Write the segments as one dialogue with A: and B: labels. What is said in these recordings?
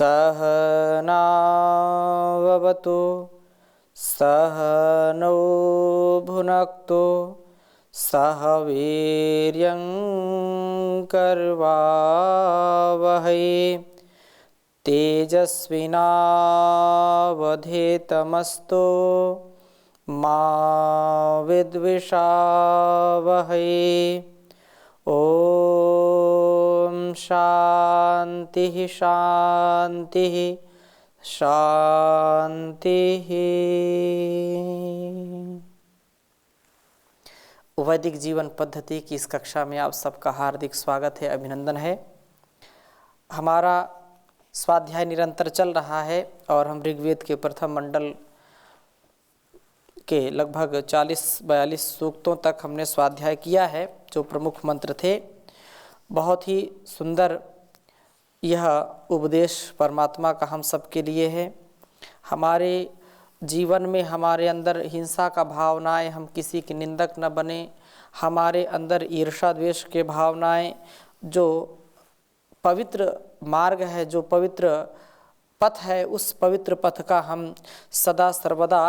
A: सहनाववतु सहनौ भुनक्तु सह वीर्यं करवावहै तेजस्विनावधीतमस्तु मा विद्विषावहै। ओम शांति शांति शांति। वैदिक जीवन पद्धति की इस कक्षा में आप सबका हार्दिक स्वागत है, अभिनंदन है। हमारा स्वाध्याय निरंतर चल रहा है और हम ऋग्वेद के प्रथम मंडल के लगभग 40-42 सूक्तों तक हमने स्वाध्याय किया है, जो प्रमुख मंत्र थे। बहुत ही सुंदर यह उपदेश परमात्मा का हम सबके लिए है। हमारे जीवन में हमारे अंदर हिंसा का भावनाएं, हम किसी के निंदक न बने, हमारे अंदर ईर्ष्या द्वेष के भावनाएं, जो पवित्र मार्ग है, जो पवित्र पथ है, उस पवित्र पथ का हम सदा सर्वदा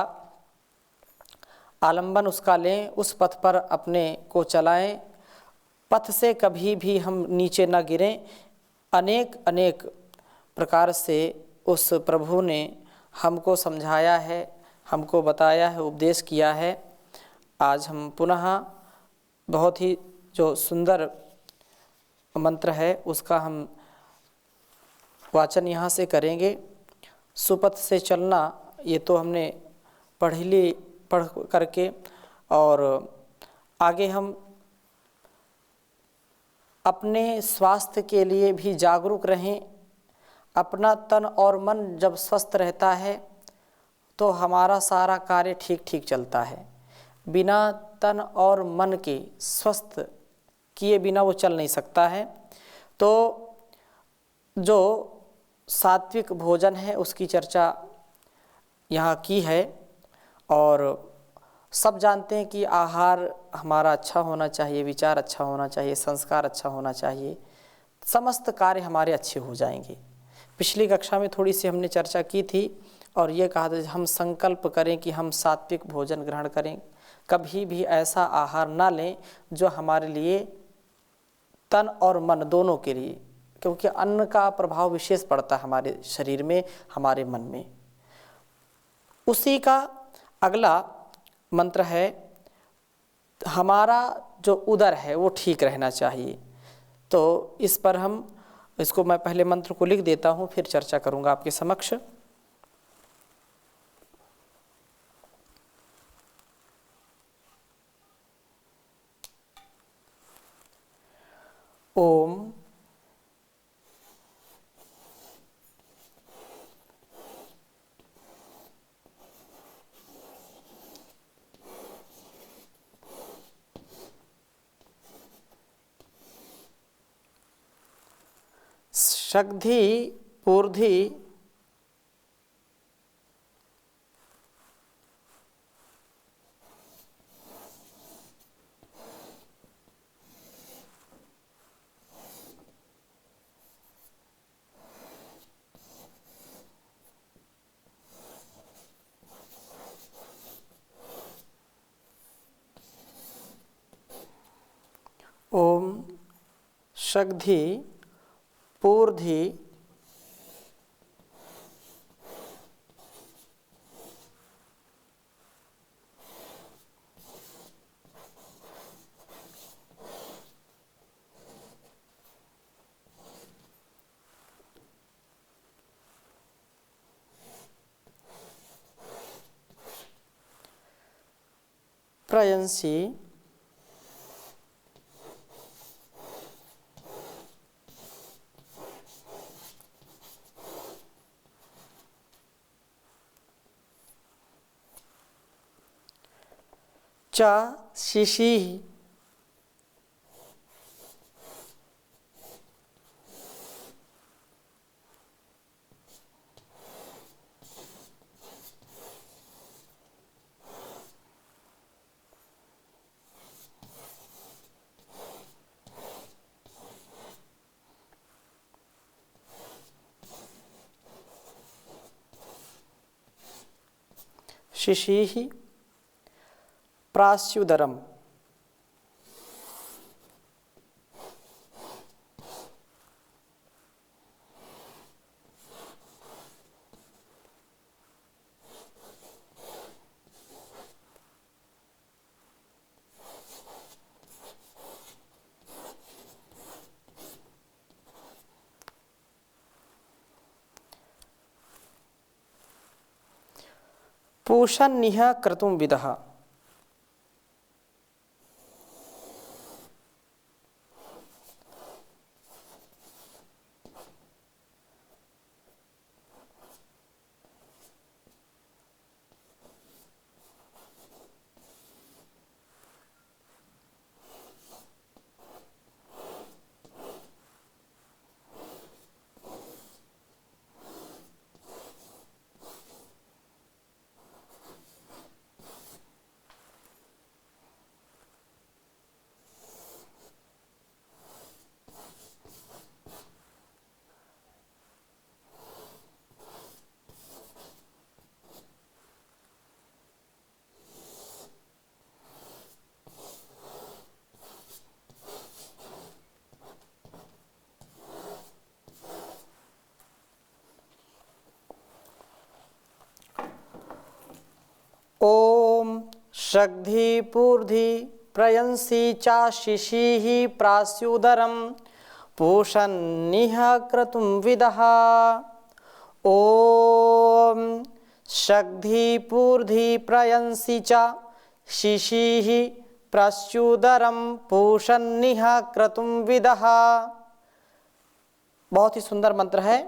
A: आलंबन उसका लें, उस पथ पर अपने को चलाएं, पथ से कभी भी हम नीचे न गिरें। अनेक अनेक प्रकार से उस प्रभु ने हमको समझाया है, हमको बताया है, उपदेश किया है। आज हम पुनः बहुत ही जो सुंदर मंत्र है उसका हम वाचन यहाँ से करेंगे। सुपथ से चलना, ये तो हमने पढ़ करके, और आगे हम अपने स्वास्थ्य के लिए भी जागरूक रहें। अपना तन और मन जब स्वस्थ रहता है तो हमारा सारा कार्य ठीक ठीक चलता है। बिना तन और मन के स्वस्थ किए बिना वो चल नहीं सकता है। तो जो सात्विक भोजन है उसकी चर्चा यहाँ की है, और सब जानते हैं कि आहार हमारा अच्छा होना चाहिए, विचार अच्छा होना चाहिए, संस्कार अच्छा होना चाहिए, समस्त कार्य हमारे अच्छे हो जाएंगे। पिछली कक्षा में थोड़ी सी हमने चर्चा की थी और ये कहा था हम संकल्प करें कि हम सात्विक भोजन ग्रहण करें, कभी भी ऐसा आहार ना लें जो हमारे लिए तन और मन दोनों के लिए, क्योंकि अन्न का प्रभाव विशेष पड़ता है हमारे शरीर में, हमारे मन में। उसी का अगला मंत्र है, हमारा जो उदर है वो ठीक रहना चाहिए। तो इस पर हम इसको, मैं पहले मंत्र को लिख देता हूँ, फिर चर्चा करूँगा आपके समक्ष। ओम शक्धि पूर्धि ओम शक्धि पूर्धि प्रयंसी च शिशि शिशीः प्रास्युदरम्। पूषन्निह क्रतुं विदः। ओम शग्धि पूर्धि प्रयंसी चा शिशीः प्रास्युदरं पूषन्निह क्रतुं विदः। ओम शग्धि पूर्धि प्रयंसी चा शिशीः प्रास्युदरं पूषन्निह क्रतुं विदः। बहुत ही सुंदर मंत्र है।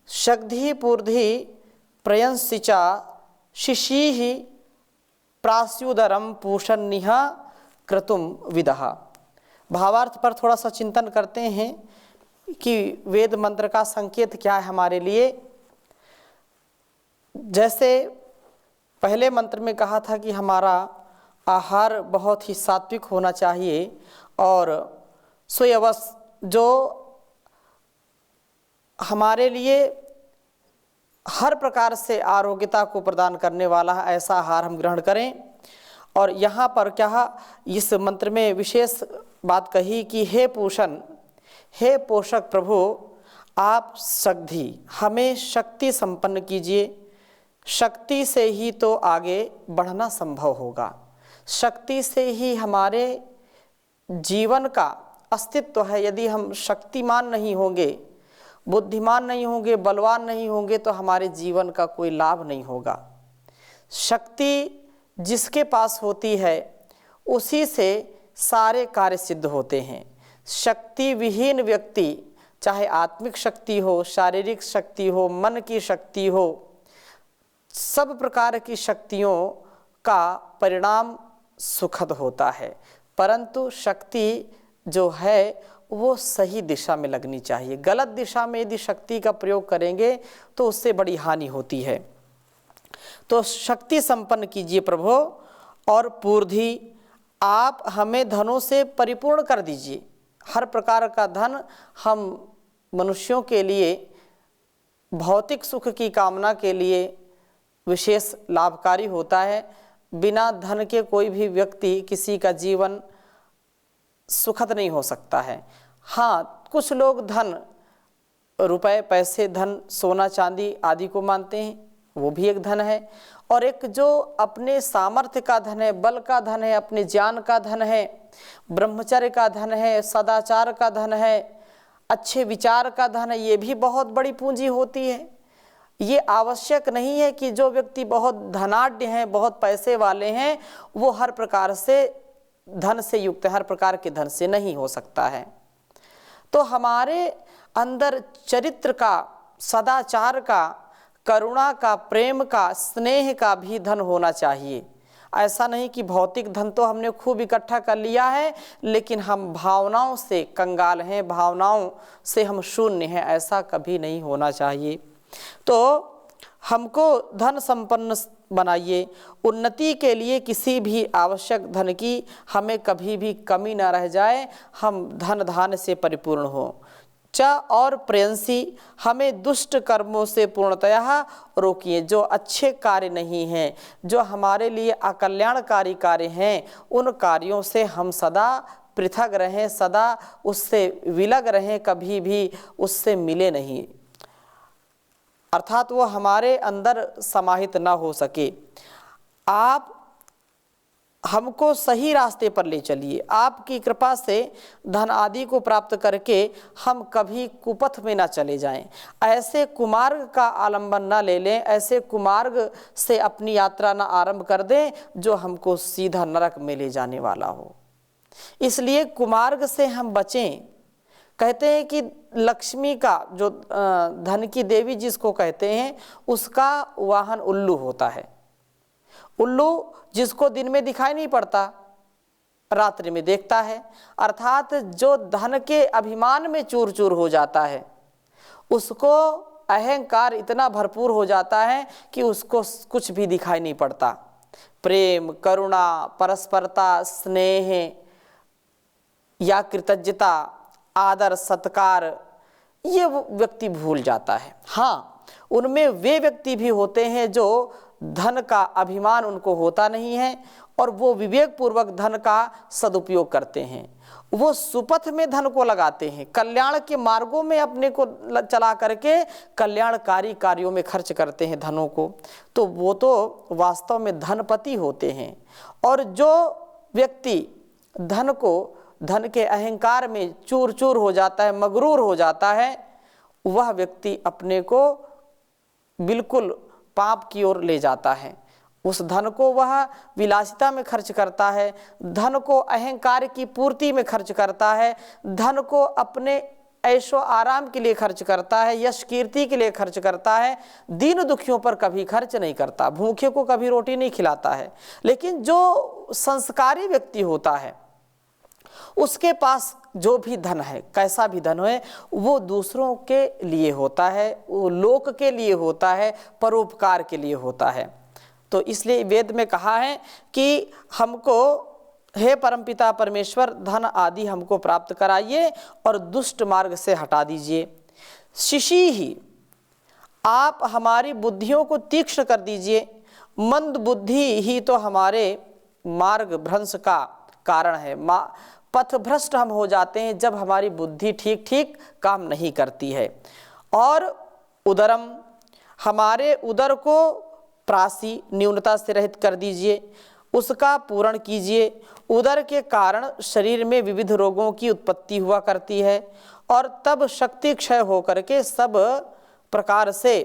A: शग्धि पूर्धि प्रयंसी चा शिशीः प्रास्युदरम पूषन्निह क्रतुं विदः। भावार्थ पर थोड़ा सा चिंतन करते हैं कि वेद मंत्र का संकेत क्या है हमारे लिए। जैसे पहले मंत्र में कहा था कि हमारा आहार बहुत ही सात्विक होना चाहिए और सोयवस जो हमारे लिए हर प्रकार से आरोग्यता को प्रदान करने वाला है, ऐसा आहार हम ग्रहण करें। और यहाँ पर क्या इस मंत्र में विशेष बात कही कि हे पूषण, हे पोषक प्रभु, आप शक्ति हमें शक्ति संपन्न कीजिए। शक्ति से ही तो आगे बढ़ना संभव होगा, शक्ति से ही हमारे जीवन का अस्तित्व है। यदि हम शक्तिमान नहीं होंगे, बुद्धिमान नहीं होंगे, बलवान नहीं होंगे तो हमारे जीवन का कोई लाभ नहीं होगा। शक्ति जिसके पास होती है उसी से सारे कार्य सिद्ध होते हैं। शक्ति विहीन व्यक्ति, चाहे आत्मिक शक्ति हो, शारीरिक शक्ति हो, मन की शक्ति हो, सब प्रकार की शक्तियों का परिणाम सुखद होता है, परंतु शक्ति जो है वो सही दिशा में लगनी चाहिए। गलत दिशा में यदि शक्ति का प्रयोग करेंगे तो उससे बड़ी हानि होती है। तो शक्ति संपन्न कीजिए प्रभु। और पूर्धि, आप हमें धनों से परिपूर्ण कर दीजिए। हर प्रकार का धन हम मनुष्यों के लिए भौतिक सुख की कामना के लिए विशेष लाभकारी होता है। बिना धन के कोई भी व्यक्ति, किसी का जीवन सुखद नहीं हो सकता है। हाँ, कुछ लोग धन, रुपए, पैसे, धन, सोना चांदी आदि को मानते हैं, वो भी एक धन है। और एक जो अपने सामर्थ्य का धन है, बल का धन है, अपने ज्ञान का धन है, ब्रह्मचर्य का धन है, सदाचार का धन है, अच्छे विचार का धन है, ये भी बहुत बड़ी पूंजी होती है। ये आवश्यक नहीं है कि जो व्यक्ति बहुत धनाढ्य हैं, बहुत पैसे वाले हैं, वो हर प्रकार से धन से युक्त, हर प्रकार के धन से नहीं हो सकता है। तो हमारे अंदर चरित्र का, सदाचार का, करुणा का, प्रेम का, स्नेह का भी धन होना चाहिए। ऐसा नहीं कि भौतिक धन तो हमने खूब इकट्ठा कर लिया है लेकिन हम भावनाओं से कंगाल हैं, भावनाओं से हम शून्य हैं, ऐसा कभी नहीं होना चाहिए। तो हमको धन संपन्न बनाइए। उन्नति के लिए किसी भी आवश्यक धन की हमें कभी भी कमी ना रह जाए, हम धन धान्य से परिपूर्ण हो। च और प्रेयसी हमें दुष्ट कर्मों से पूर्णतया रोकिए। जो अच्छे कार्य नहीं हैं, जो हमारे लिए अकल्याणकारी कार्य हैं, उन कार्यों से हम सदा पृथक रहें, सदा उससे विलग रहें, कभी भी उससे मिले नहीं, अर्थात वो हमारे अंदर समाहित ना हो सके। आप हमको सही रास्ते पर ले चलिए। आपकी कृपा से धन आदि को प्राप्त करके हम कभी कुपथ में ना चले जाएं, ऐसे कुमार्ग का आलंबन ना ले लें, ऐसे कुमार्ग से अपनी यात्रा ना आरंभ कर दें जो हमको सीधा नरक में ले जाने वाला हो। इसलिए कुमार्ग से हम बचें। कहते हैं कि लक्ष्मी का जो धन की देवी जिसको कहते हैं, उसका वाहन उल्लू होता है। उल्लू जिसको दिन में दिखाई नहीं पड़ता, रात्रि में देखता है, अर्थात जो धन के अभिमान में चूर चूर हो जाता है, उसको अहंकार इतना भरपूर हो जाता है कि उसको कुछ भी दिखाई नहीं पड़ता। प्रेम, करुणा, परस्परता, स्नेह या कृतज्ञता, आदर, सत्कार, ये वो व्यक्ति भूल जाता है। हाँ, उनमें वे व्यक्ति भी होते हैं जो धन का अभिमान उनको होता नहीं है और वो विवेक पूर्वक धन का सदुपयोग करते हैं। वो सुपथ में धन को लगाते हैं, कल्याण के मार्गों में अपने को चला करके कल्याणकारी कार्यों में खर्च करते हैं धनों को, तो वो तो वास्तव में धनपति होते हैं। और जो व्यक्ति धन के अहंकार में चूर चूर हो जाता है, मगरूर हो जाता है, वह व्यक्ति अपने को बिल्कुल पाप की ओर ले जाता है। उस धन को वह विलासिता में खर्च करता है, धन को अहंकार की पूर्ति में खर्च करता है, धन को अपने ऐशो आराम के लिए खर्च करता है, यश कीर्ति के लिए खर्च करता है, दीन दुखियों पर कभी खर्च नहीं करता, भूखे को कभी रोटी नहीं खिलाता है। लेकिन जो संस्कारी व्यक्ति होता है, उसके पास जो भी धन है, कैसा भी धन है, वो दूसरों के लिए होता है, वो लोक के लिए होता है, परोपकार के लिए होता है। तो इसलिए वेद में कहा है कि हमको, हे परमपिता परमेश्वर, धन आदि हमको प्राप्त कराइए और दुष्ट मार्ग से हटा दीजिए। शिशी ही आप हमारी बुद्धियों को तीक्ष्ण कर दीजिए। मंद बुद्धि ही तो हमारे मार्ग भ्रंश का कारण है। पथ भ्रष्ट हम हो जाते हैं जब हमारी बुद्धि ठीक ठीक काम नहीं करती है। और उदरम, हमारे उदर को प्रासी, न्यूनता से रहित कर दीजिए, उसका पूर्ण कीजिए। उदर के कारण शरीर में विविध रोगों की उत्पत्ति हुआ करती है और तब शक्ति क्षय होकर के सब प्रकार से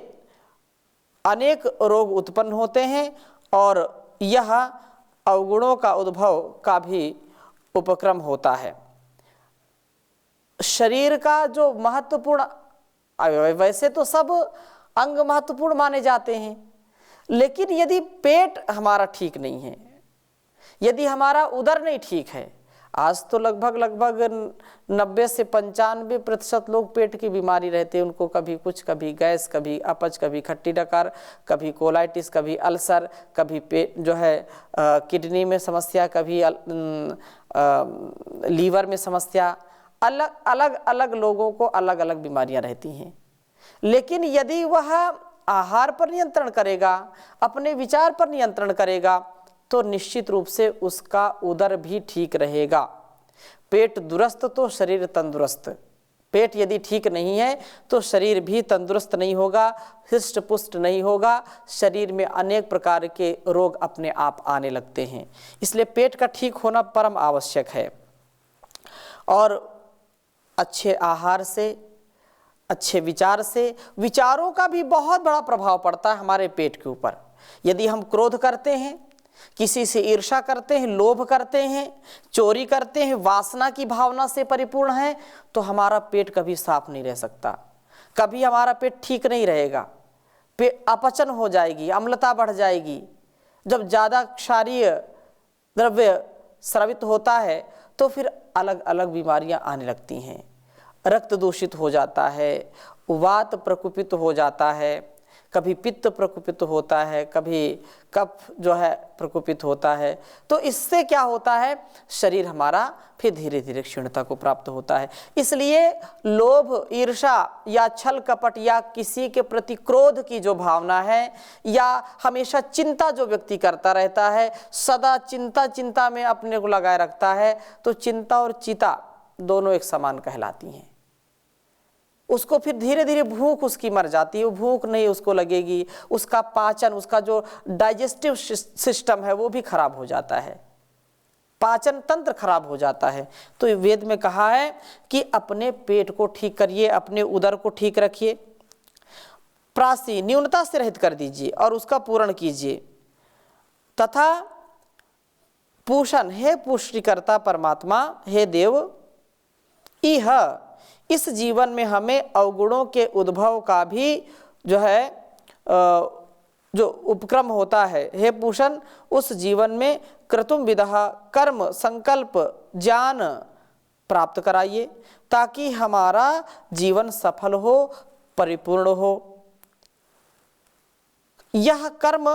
A: अनेक रोग उत्पन्न होते हैं और यह अवगुणों का उद्भव का भी उपक्रम होता है। शरीर का जो महत्वपूर्ण, वैसे तो सब अंग महत्वपूर्ण माने जाते हैं, लेकिन यदि पेट हमारा ठीक नहीं है, यदि हमारा उदर नहीं ठीक है, आज तो लगभग 90 से 95% लोग पेट की बीमारी रहते हैं। उनको कभी कुछ, कभी गैस, कभी अपच, कभी खट्टी डकार, कभी कोलाइटिस, कभी अल्सर, कभी पेट जो है किडनी में समस्या, कभी लीवर में समस्या। अलग लोगों को अलग अलग बीमारियां रहती हैं। लेकिन यदि वह आहार पर नियंत्रण करेगा, अपने विचार पर नियंत्रण करेगा, तो निश्चित रूप से उसका उदर भी ठीक रहेगा। पेट दुरुस्त तो शरीर तंदुरुस्त। पेट यदि ठीक नहीं है तो शरीर भी तंदुरुस्त नहीं होगा, हृष्ट पुष्ट नहीं होगा, शरीर में अनेक प्रकार के रोग अपने आप आने लगते हैं। इसलिए पेट का ठीक होना परम आवश्यक है। और अच्छे आहार से, अच्छे विचार से, विचारों का भी बहुत बड़ा प्रभाव पड़ता है हमारे पेट के ऊपर। यदि हम क्रोध करते हैं, किसी से ईर्ष्या करते हैं, लोभ करते हैं, चोरी करते हैं, वासना की भावना से परिपूर्ण है, तो हमारा पेट कभी साफ नहीं रह सकता, कभी हमारा पेट ठीक नहीं रहेगा। अपचन हो जाएगी, अम्लता बढ़ जाएगी। जब ज़्यादा क्षारीय द्रव्य स्रावित होता है तो फिर अलग अलग बीमारियां आने लगती हैं। रक्त दूषित हो जाता है, वात प्रकोपित हो जाता है, कभी पित्त प्रकोपित होता है, कभी कफ जो है प्रकोपित होता है। तो इससे क्या होता है, शरीर हमारा फिर धीरे धीरे क्षीणता को प्राप्त होता है। इसलिए लोभ, ईर्षा या छल कपट या किसी के प्रति क्रोध की जो भावना है, या हमेशा चिंता जो व्यक्ति करता रहता है, सदा चिंता में अपने को लगाए रखता है, तो चिंता और चिता दोनों एक समान कहलाती हैं। उसको फिर धीरे धीरे भूख उसकी मर जाती है, वो भूख नहीं उसको लगेगी, उसका पाचन, उसका जो डाइजेस्टिव सिस्टम है वो भी खराब हो जाता है, पाचन तंत्र खराब हो जाता है। तो वेद में कहा है कि अपने पेट को ठीक करिए, अपने उदर को ठीक रखिए, प्रासी न्यूनता से रहित कर दीजिए और उसका पूर्ण कीजिए, तथा पूषण, हे पुष्टिकर्ता परमात्मा, हे देव, इह, इस जीवन में हमें अवगुणों के उद्भव का भी जो है जो उपक्रम होता है, हे पूषण, उस जीवन में क्रतुम विदः, कर्म, संकल्प, ज्ञान प्राप्त कराइए, ताकि हमारा जीवन सफल हो, परिपूर्ण हो। यह कर्म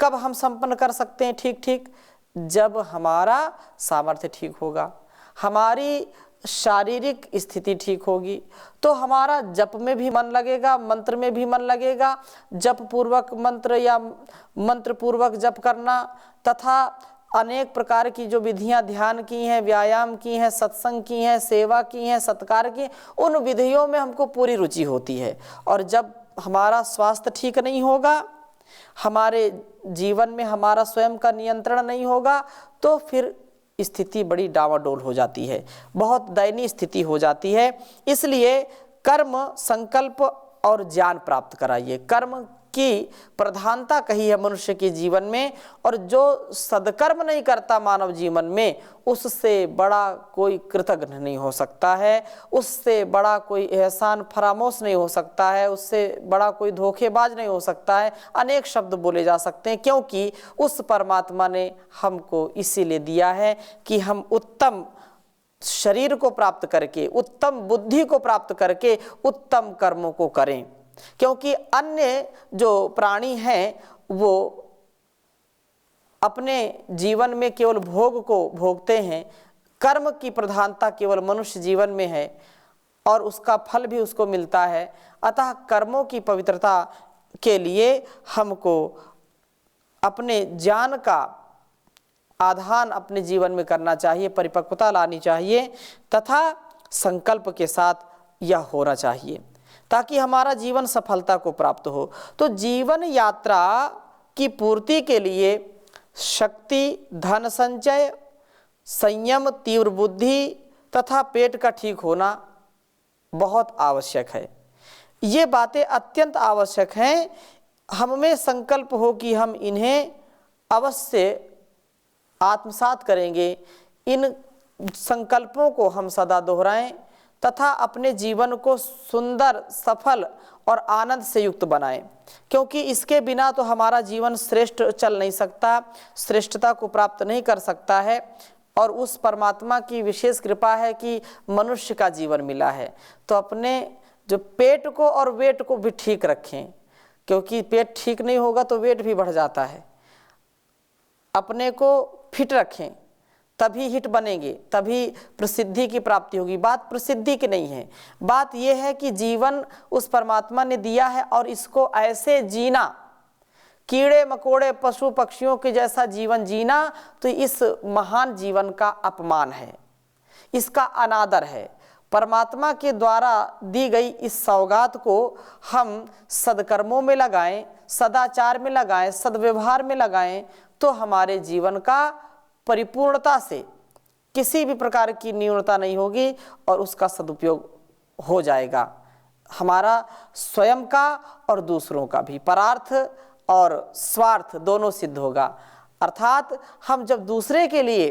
A: कब हम संपन्न कर सकते हैं ठीक ठीक, जब हमारा सामर्थ्य ठीक होगा, हमारी शारीरिक स्थिति ठीक होगी, तो हमारा जप में भी मन लगेगा, मंत्र में भी मन लगेगा। जप पूर्वक मंत्र या मंत्र पूर्वक जप करना, तथा अनेक प्रकार की जो विधियां ध्यान की हैं, व्यायाम की हैं, सत्संग की हैं, सेवा की हैं, सत्कार की, उन विधियों में हमको पूरी रुचि होती है। और जब हमारा स्वास्थ्य ठीक नहीं होगा, हमारे जीवन में हमारा स्वयं का नियंत्रण नहीं होगा, तो फिर स्थिति बड़ी डावाडोल हो जाती है, बहुत दयनीय स्थिति हो जाती है। इसलिए कर्म, संकल्प और ज्ञान प्राप्त कराइए। कर्म की प्रधानता कही है मनुष्य के जीवन में, और जो सदकर्म नहीं करता मानव जीवन में, उससे बड़ा कोई कृतज्ञ नहीं हो सकता है, उससे बड़ा कोई एहसान फरामोश नहीं हो सकता है, उससे बड़ा कोई धोखेबाज नहीं हो सकता है। अनेक शब्द बोले जा सकते हैं, क्योंकि उस परमात्मा ने हमको इसीलिए दिया है कि हम उत्तम शरीर को प्राप्त करके, उत्तम बुद्धि को प्राप्त करके उत्तम कर्मों को करें। क्योंकि अन्य जो प्राणी हैं वो अपने जीवन में केवल भोग को भोगते हैं, कर्म की प्रधानता केवल मनुष्य जीवन में है और उसका फल भी उसको मिलता है। अतः कर्मों की पवित्रता के लिए हमको अपने ज्ञान का आधान अपने जीवन में करना चाहिए, परिपक्वता लानी चाहिए, तथा संकल्प के साथ यह होना चाहिए, ताकि हमारा जीवन सफलता को प्राप्त हो। तो जीवन यात्रा की पूर्ति के लिए शक्ति, धन संचय, संयम, तीव्र बुद्धि तथा पेट का ठीक होना बहुत आवश्यक है। ये बातें अत्यंत आवश्यक हैं। हमें संकल्प हो कि हम इन्हें अवश्य आत्मसात करेंगे, इन संकल्पों को हम सदा दोहराएं तथा अपने जीवन को सुंदर, सफल और आनंद से युक्त बनाएं, क्योंकि इसके बिना तो हमारा जीवन श्रेष्ठ चल नहीं सकता, श्रेष्ठता को प्राप्त नहीं कर सकता है। और उस परमात्मा की विशेष कृपा है कि मनुष्य का जीवन मिला है। तो अपने जो पेट को और वेट को भी ठीक रखें, क्योंकि पेट ठीक नहीं होगा तो वेट भी बढ़ जाता है। अपने को फिट रखें, तभी हिट बनेंगे, तभी प्रसिद्धि की प्राप्ति होगी। बात प्रसिद्धि की नहीं है, बात यह है कि जीवन उस परमात्मा ने दिया है और इसको ऐसे जीना, कीड़े मकोड़े पशु पक्षियों के जैसा जीवन जीना, तो इस महान जीवन का अपमान है, इसका अनादर है। परमात्मा के द्वारा दी गई इस सौगात को हम सदकर्मों में लगाएं, सदाचार में लगाएं, सद्व्यवहार में लगाएं, तो हमारे जीवन का परिपूर्णता से किसी भी प्रकार की न्यूनता नहीं होगी और उसका सदुपयोग हो जाएगा। हमारा स्वयं का और दूसरों का भी, परार्थ और स्वार्थ दोनों सिद्ध होगा। अर्थात हम जब दूसरे के लिए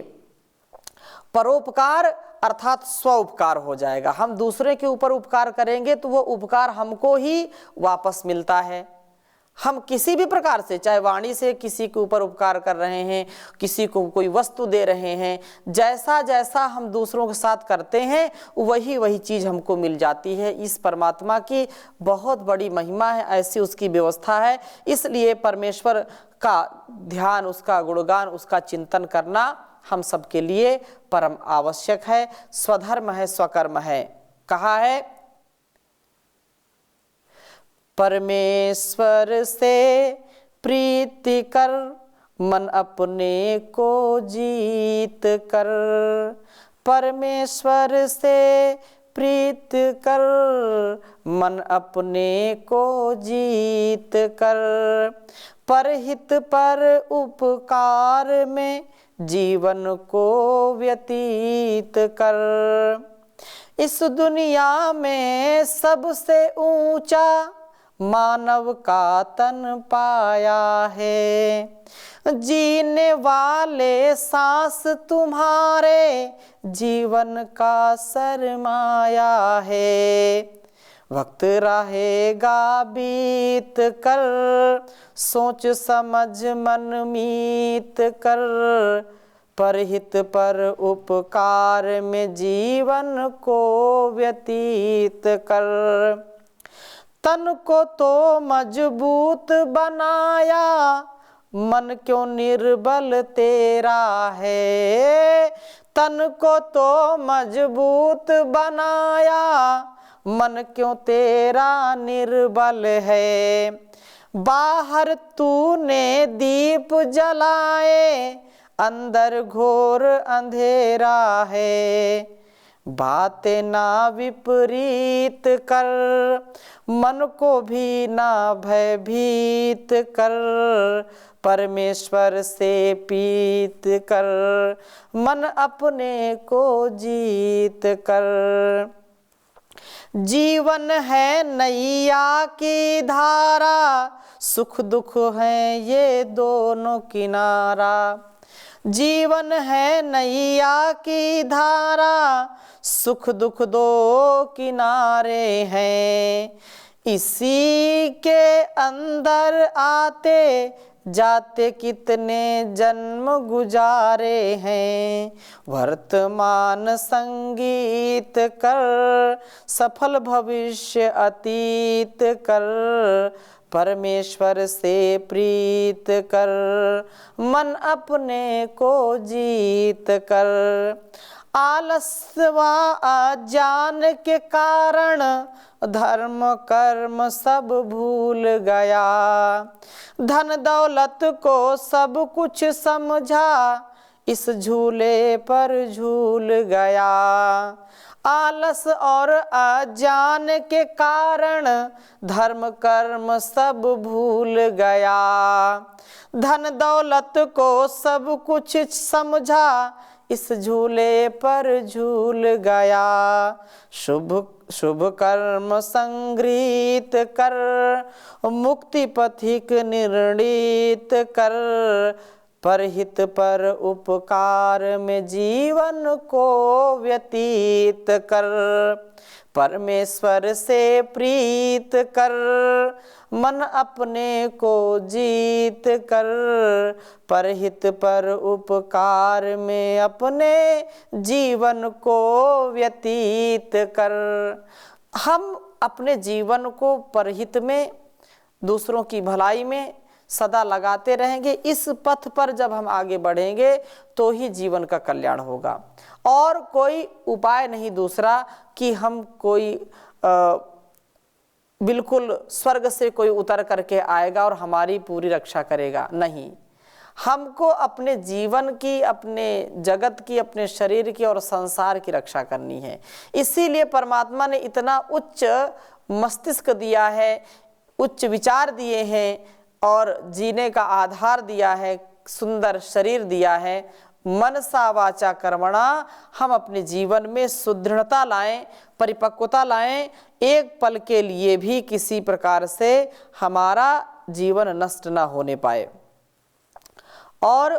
A: परोपकार अर्थात स्व उपकार हो जाएगा, हम दूसरे के ऊपर उपकार करेंगे तो वो उपकार हमको ही वापस मिलता है। हम किसी भी प्रकार से, चाहे वाणी से किसी के ऊपर उपकार कर रहे हैं, किसी को कोई वस्तु दे रहे हैं, जैसा जैसा हम दूसरों के साथ करते हैं वही वही चीज़ हमको मिल जाती है। इस परमात्मा की बहुत बड़ी महिमा है, ऐसी उसकी व्यवस्था है। इसलिए परमेश्वर का ध्यान, उसका गुणगान, उसका चिंतन करना हम सबके लिए परम आवश्यक है। स्वधर्म है, स्वकर्म है। कहा है, परमेश्वर से प्रीति कर, मन अपने को जीत कर। परमेश्वर से प्रीत कर, मन अपने को जीत कर। परहित पर उपकार में जीवन को व्यतीत कर। इस दुनिया में सबसे ऊंचा मानव का तन पाया है। जीने वाले सांस तुम्हारे जीवन का सरमाया है। वक्त रहेगा बीत कर, सोच समझ मन मीत कर। परहित पर उपकार में जीवन को व्यतीत कर। तन को तो मजबूत बनाया, मन क्यों निर्बल तेरा है। तन को तो मजबूत बनाया, मन क्यों तेरा निर्बल है। बाहर तूने दीप जलाए, अंदर घोर अंधेरा है। बातें ना विपरीत कर, मन को भी ना भयभीत कर। परमेश्वर से प्रीत कर, मन अपने को जीत कर। जीवन है नैया की धारा, सुख दुख है ये दोनों किनारा। जीवन है नैया की धारा, सुख दुख दो किनारे हैं। इसी के अंदर आते जाते कितने जन्म गुजारे हैं। वर्तमान संगीत कर, सफल भविष्य अतीत कर। परमेश्वर से प्रीत कर, मन अपने को जीत कर। आलस्य अज्ञान के कारण धर्म कर्म सब भूल गया। धन दौलत को सब कुछ समझा, इस झूले पर झूल गया। आलस और अज्ञान के कारण धर्म कर्म सब भूल गया। धन दौलत को सब कुछ समझा, इस झूले पर झूल गया। शुभ कर्म संगृहीत कर, मुक्ति पथिक निर्णीत कर। परहित पर उपकार में जीवन को व्यतीत कर। परमेश्वर से प्रीत कर, मन अपने को जीत कर। परहित पर उपकार में अपने जीवन को व्यतीत कर। हम अपने जीवन को परहित में, दूसरों की भलाई में सदा लगाते रहेंगे। इस पथ पर जब हम आगे बढ़ेंगे तो ही जीवन का कल्याण होगा। और कोई उपाय नहीं दूसरा कि हम कोई बिल्कुल स्वर्ग से कोई उतर करके आएगा और हमारी पूरी रक्षा करेगा, नहीं। हमको अपने जीवन की, अपने जगत की, अपने शरीर की और संसार की रक्षा करनी है। इसीलिए परमात्मा ने इतना उच्च मस्तिष्क दिया है, उच्च विचार दिए हैं और जीने का आधार दिया है, सुंदर शरीर दिया है। मनसा वाचा कर्मणा, हम अपने जीवन में सुदृढ़ता लाएं, परिपक्वता लाएं। एक पल के लिए भी किसी प्रकार से हमारा जीवन नष्ट ना होने पाए। और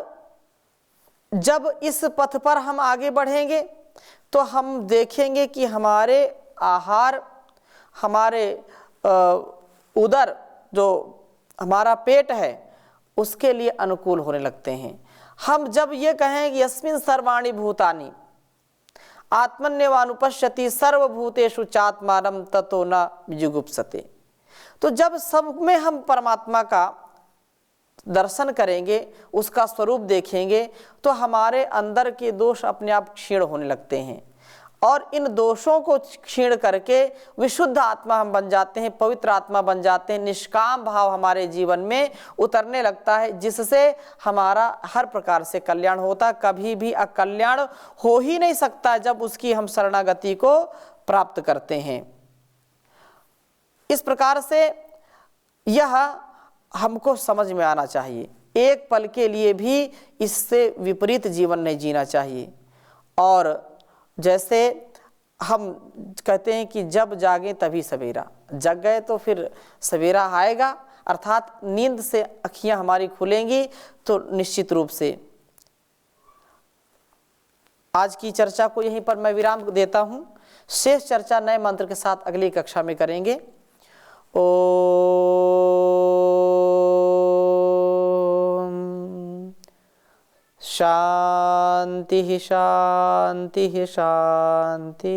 A: जब इस पथ पर हम आगे बढ़ेंगे तो हम देखेंगे कि हमारे आहार, हमारे उदर, जो हमारा पेट है उसके लिए अनुकूल होने लगते हैं। हम जब ये कहें कि यस्मिन् सर्वाणि भूतानि आत्मन्यवानुपश्यति सर्वभूतेषु चात्मानं ततो न जुगुप्सते, तो जब सब में हम परमात्मा का दर्शन करेंगे, उसका स्वरूप देखेंगे, तो हमारे अंदर के दोष अपने आप क्षीण होने लगते हैं और इन दोषों को क्षीण करके विशुद्ध आत्मा हम बन जाते हैं, पवित्र आत्मा बन जाते हैं। निष्काम भाव हमारे जीवन में उतरने लगता है, जिससे हमारा हर प्रकार से कल्याण होता। कभी भी अकल्याण हो ही नहीं सकता जब उसकी हम शरणागति को प्राप्त करते हैं। इस प्रकार से यह हमको समझ में आना चाहिए। एक पल के लिए भी इससे विपरीत जीवन नहीं जीना चाहिए। और जैसे हम कहते हैं कि जब जागें तभी सवेरा, जग गए तो फिर सवेरा आएगा, अर्थात नींद से अखियां हमारी खुलेंगी तो निश्चित रूप से। आज की चर्चा को यहीं पर मैं विराम देता हूं। शेष चर्चा नए मंत्र के साथ अगली कक्षा में करेंगे। शांति शांति शांति।